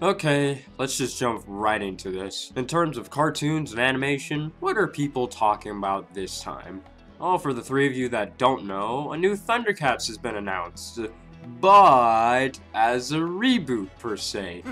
Okay, let's just jump right into this. In terms of cartoons and animation, what are people talking about this time? Oh, for the three of you that don't know, a new ThunderCats has been announced, but as a reboot per se.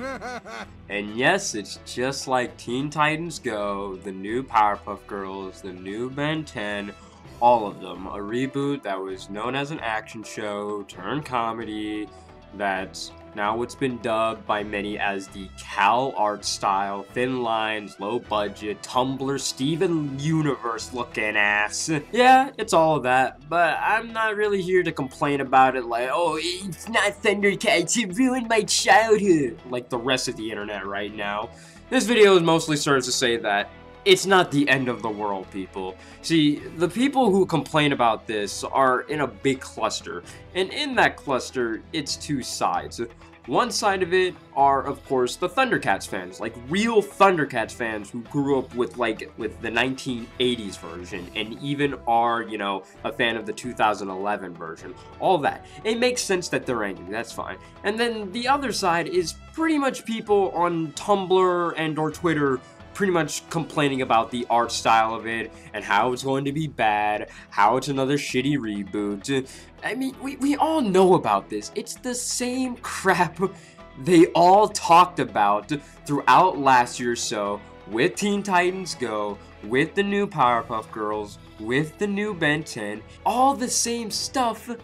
And yes, it's just like Teen Titans Go, the new Powerpuff Girls, the new Ben 10, all of them. A reboot that was known as an action show turned comedy, that's now what's been dubbed by many as the Cal art style, thin lines, low budget, Tumblr, Steven Universe looking ass. Yeah, it's all of that, but I'm not really here to complain about it like, oh, it's not ThunderCats, it ruined my childhood, like the rest of the internet right now. This video mostly serves to say that it's not the end of the world, people. See, the people who complain about this are in a big cluster, and in that cluster, it's two sides. One side of it are, of course, the ThunderCats fans, like real ThunderCats fans who grew up with the 1980s version, and even are, you know, a fan of the 2011 version. All that. It makes sense that they're angry, that's fine. And then the other side is pretty much people on Tumblr and or Twitter pretty much complaining about the art style of it, and how it's going to be bad, how it's another shitty reboot. I mean, we all know about this. It's the same crap they all talked about throughout last year or so, with Teen Titans Go, with the new Powerpuff Girls, with the new Ben 10. All the same stuff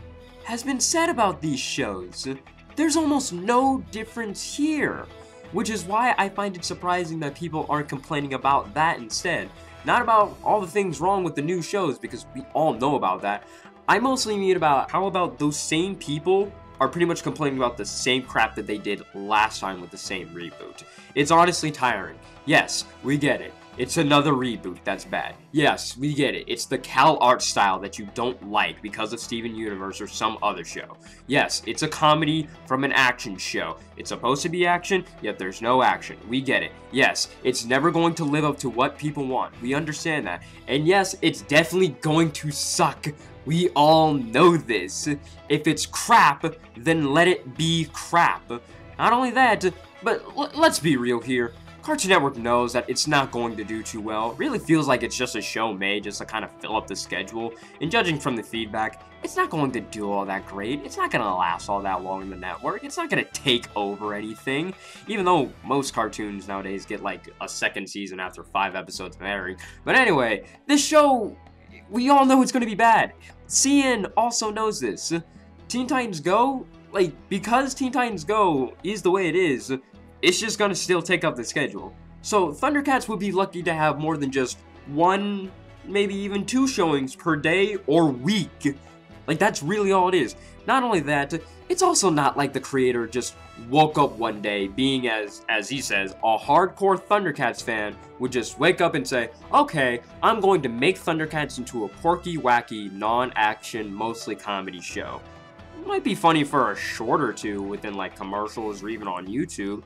has been said about these shows. There's almost no difference here. Which is why I find it surprising that people aren't complaining about that instead. Not about all the things wrong with the new shows, because we all know about that. I mostly mean about how about those same people are pretty much complaining about the same crap that they did last time with the same reboot. It's honestly tiring. Yes, we get it. It's another reboot that's bad. Yes, we get it. It's the Cal art style that you don't like because of Steven Universe or some other show. Yes, it's a comedy from an action show. It's supposed to be action, yet there's no action. We get it. Yes, it's never going to live up to what people want. We understand that. And yes, it's definitely going to suck. We all know this. If it's crap, then let it be crap. Not only that, but let's be real here. Cartoon Network knows that it's not going to do too well. It really feels like it's just a show made just to kind of fill up the schedule. And judging from the feedback, it's not going to do all that great. It's not going to last all that long in the network. It's not going to take over anything. Even though most cartoons nowadays get like a second season after 5 episodes of airing. But anyway, this show, we all know it's going to be bad. CN also knows this. Teen Titans Go, like, because Teen Titans Go is the way it is, it's just gonna still take up the schedule. So ThunderCats would be lucky to have more than just 1, maybe even 2 showings per day or week. Like, that's really all it is. Not only that, it's also not like the creator just woke up one day being, as he says, a hardcore ThunderCats fan would just wake up and say, okay, I'm going to make ThunderCats into a quirky, wacky, non-action, mostly comedy show. It might be funny for a short or two within like commercials or even on YouTube.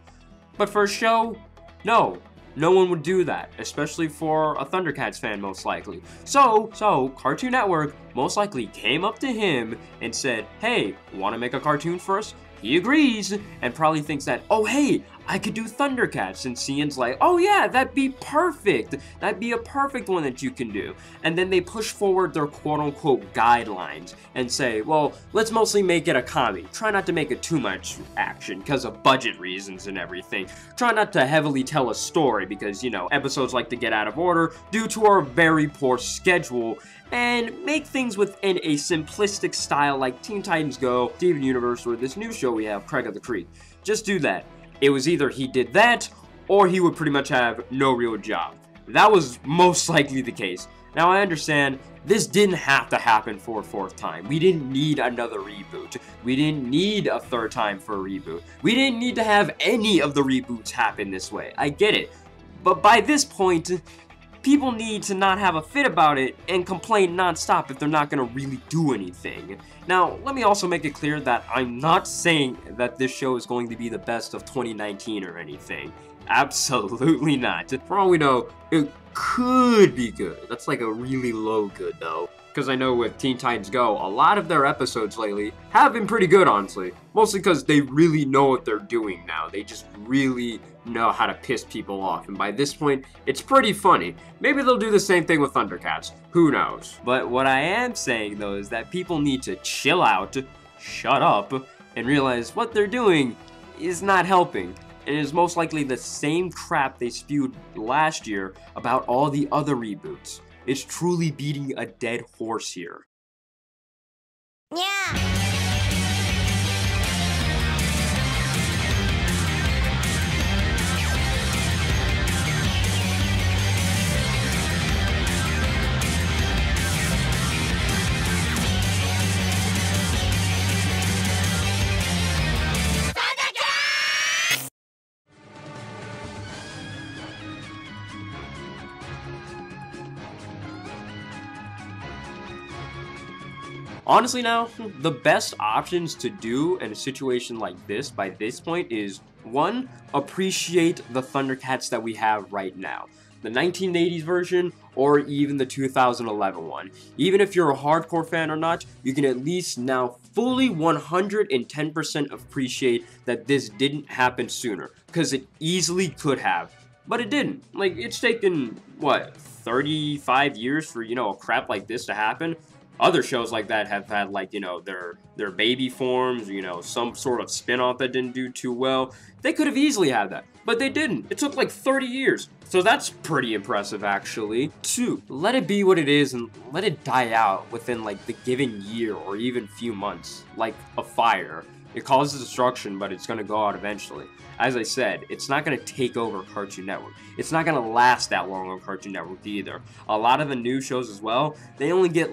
But for a show, no one would do that, especially for a ThunderCats fan most likely. So Cartoon Network most likely came up to him and said, hey, wanna make a cartoon for us? He agrees, and probably thinks that, oh hey, I could do ThunderCats, and CN's like, oh yeah, that'd be perfect. That'd be a perfect one that you can do. And then they push forward their quote-unquote guidelines and say, well, let's mostly make it a comedy. Try not to make it too much action because of budget reasons and everything. Try not to heavily tell a story because, you know, episodes like to get out of order due to our very poor schedule, and make things within a simplistic style like Teen Titans Go, Steven Universe, or this new show we have, Craig of the Creek. Just do that. It was either he did that, or he would pretty much have no real job. That was most likely the case. Now I understand, this didn't have to happen for a 4th time. We didn't need another reboot. We didn't need a 3rd time for a reboot. We didn't need to have any of the reboots happen this way. I get it. But by this point, people need to not have a fit about it and complain non-stop if they're not going to really do anything. Now, let me also make it clear that I'm not saying that this show is going to be the best of 2019 or anything. Absolutely not. For all we know, it could be good. That's like a really low good, though. Because I know with Teen Titans Go, a lot of their episodes lately have been pretty good, honestly. Mostly because they really know what they're doing now. They just really know how to piss people off. And by this point, it's pretty funny. Maybe they'll do the same thing with ThunderCats. Who knows? But what I am saying, though, is that people need to chill out, shut up, and realize what they're doing is not helping. And it is most likely the same crap they spewed last year about all the other reboots. It's truly beating a dead horse here. Yeah. Honestly now, the best options to do in a situation like this by this point is 1. Appreciate the ThunderCats that we have right now. The 1980s version or even the 2011 one. Even if you're a hardcore fan or not, you can at least now fully 110% appreciate that this didn't happen sooner. Because it easily could have. But it didn't. Like, it's taken, what, 35 years for, a crap like this to happen? Other shows like that have had, like, their baby forms, some sort of spin-off that didn't do too well. They could have easily had that, but they didn't. It took like 30 years. So that's pretty impressive, actually. 2, let it be what it is and let it die out within, like, the given year or even few months. Like a fire. It causes destruction, but it's going to go out eventually. As I said, it's not going to take over Cartoon Network. It's not going to last that long on Cartoon Network either. A lot of the new shows as well, they only get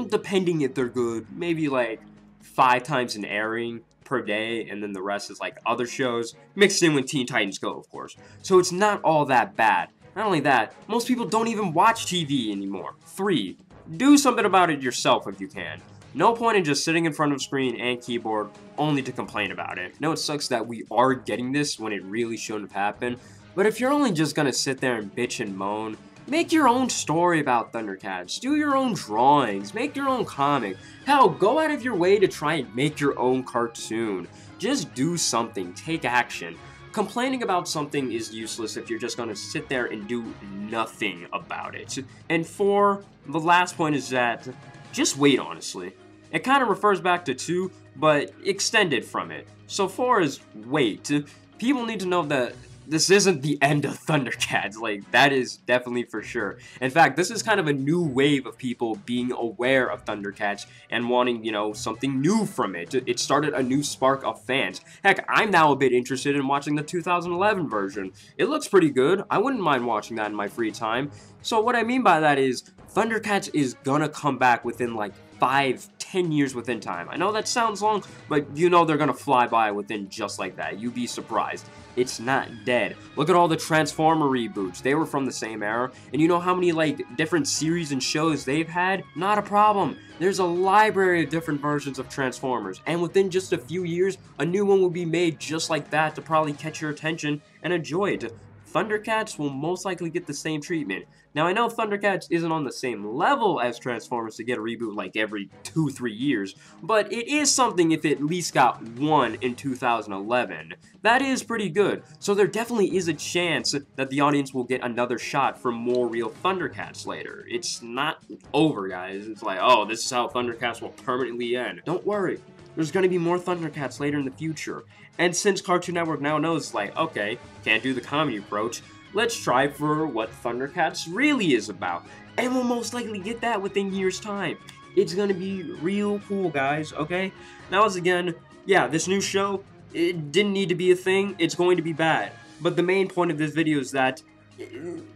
depending if they're good, maybe like 5 times an airing per day, and then the rest is like other shows, mixed in with Teen Titans Go, of course. So it's not all that bad. Not only that, most people don't even watch TV anymore. 3, do something about it yourself if you can. No point in just sitting in front of a screen and keyboard only to complain about it. No, it sucks that we are getting this when it really shouldn't have happened, but if you're only just gonna sit there and bitch and moan, make your own story about ThunderCats, do your own drawings, make your own comic. Hell, go out of your way to try and make your own cartoon. Just do something, take action. Complaining about something is useless if you're just gonna sit there and do nothing about it. And 4, the last point is that just wait, honestly. It kind of refers back to 2, but extended from it. So 4 is wait. People need to know that this isn't the end of ThunderCats. Like, that is definitely for sure. In fact, this is kind of a new wave of people being aware of ThunderCats and wanting, something new from it. It started a new spark of fans. Heck, I'm now a bit interested in watching the 2011 version. It looks pretty good. I wouldn't mind watching that in my free time. So what I mean by that is, ThunderCats is gonna come back within like 5-10 years within time. I know that sounds long, but they're gonna fly by within just like that. You'd be surprised. It's not dead. Look at all the Transformer reboots. They were from the same era. And you know how many different series and shows they've had? Not a problem. There's a library of different versions of Transformers. And within just a few years, a new one will be made just like that to probably catch your attention and enjoy it. ThunderCats will most likely get the same treatment. Now, I know ThunderCats isn't on the same level as Transformers to get a reboot like every 2-3 years, but it is something if it at least got one in 2011. That is pretty good, so there definitely is a chance that the audience will get another shot for more real ThunderCats later. It's not over, guys. It's like, oh, this is how ThunderCats will permanently end. Don't worry. There's going to be more ThunderCats later in the future. And since Cartoon Network now knows, okay, can't do the comedy approach, let's try for what ThunderCats really is about. And we'll most likely get that within years' time. It's going to be real cool, guys, okay? Now, as again, yeah, this new show, it didn't need to be a thing. It's going to be bad. But the main point of this video is that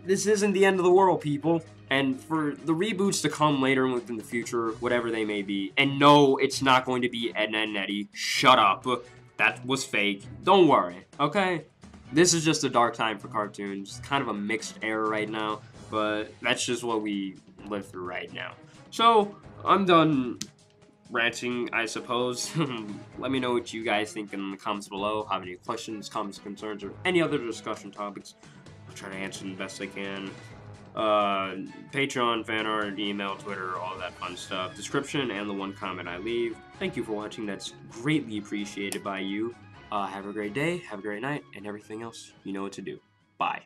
this isn't the end of the world, people. And for the reboots to come later within the future, whatever they may be, and no, it's not going to be Edna and Eddie. Shut up. That was fake. Don't worry, okay? This is just a dark time for cartoons. Kind of a mixed era right now, but that's just what we live through right now. So, I'm done ranting, I suppose. Let me know what you guys think in the comments below. Have any questions, comments, concerns, or any other discussion topics. I'll try to answer them the best I can. Patreon, fan art, email, Twitter, all that fun stuff. Description and the one comment I leave. Thank you for watching. That's greatly appreciated by you. Have a great day, have a great night, and everything else, you know what to do. Bye.